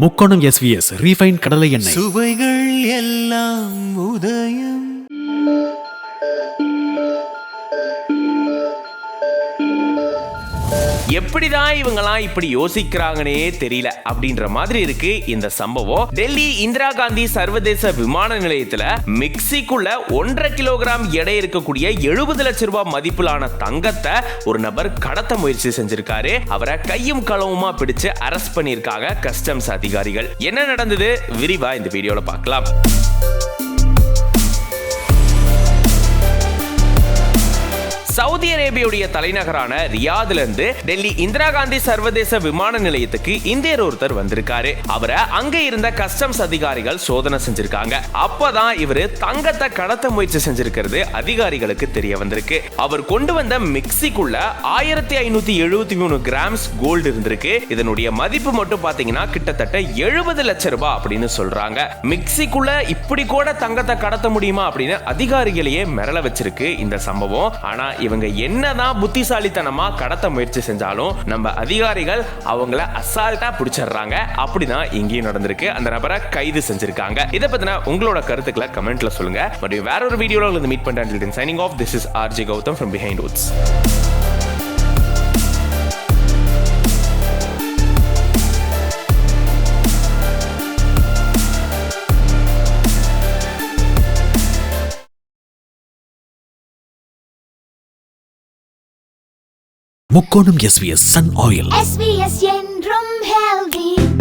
முக்கோணம் SVS refine கடலை எண்ணெய். சுவைகள் எல்லாம் உதயம். எப்படிதான் இவங்கலாம் இப்படி யோசிக்கிறாங்கன்னே தெரியல அப்படின்ற மாதிரி இருக்கு இந்த சம்பவம். டெல்லி இந்திரா காந்தி சர்வதேச விமான நிலையத்துல மெக்சிகுள்ள 1.5 கிலோகிராம் எடை இருக்கக்கூடிய 70 லட்சம் ரூபாய் மதிப்பிலான தங்கத்தை ஒரு நபர் கடத்த முயற்சி செஞ்சிருக்காரு. அவரை கையும் களவுமா பிடிச்சு அரெஸ்ட் பண்ணிருக்காங்க கஸ்டம்ஸ் அதிகாரிகள். என்ன நடந்தது விரிவா இந்த வீடியோல பார்க்கலாம். சவுதி அரேபியாவுடைய தலைநகரான ரியாத்ல இருந்து டெல்லி இந்திரா காந்தி சர்வதேச விமான நிலையத்துக்கு இந்தியர் ஒருத்தர் வந்திருக்காரு. அவரை அங்க இருந்த கஸ்டம்ஸ் அதிகாரிகள் சோதனை செஞ்சிருக்காங்க. அப்பதான் இவரு தங்கத்தை கடத்த முயற்சி செஞ்சிருக்கிறது அதிகாரிகளுக்கு தெரிய வந்திருக்கு. அவர் கொண்டு வந்த மெக்சிகுள்ள 1573 கிராம்ஸ் கோல்டு இருந்திருக்கு. இதனுடைய மதிப்பு மட்டும் பாத்தீங்கன்னா கிட்டத்தட்ட 70 லட்சம் ரூபாய் அப்படின்னு சொல்றாங்க. மெக்சிகுள்ள இப்படி கூட தங்கத்தை கடத்த முடியுமா அப்படின்னு அதிகாரிகளையே மிரள வச்சிருக்கு இந்த சம்பவம். ஆனா இவங்க என்னதான் புத்திசாலித்தனமா கடத்த முயற்சி செஞ்சாலும் நம்ம அதிகாரிகள் அவங்கள அசால்ட்டா பிடிச்சிடுறாங்க. அப்படிதான் இங்கேயும் நடந்திருக்கு. அந்த நபரை கைது செஞ்சிருக்காங்க. இதை பத்தின உங்களோட கருத்துக்களை கமெண்ட்ல சொல்லுங்க. மற்றும் வேற ஒரு வீடியோல மீட் பண்றேன். Signing off. This is RJ Gautam from Behind Woods. முக்கோணம் SVS சன் ஆயில். SVS என்றும் healthy.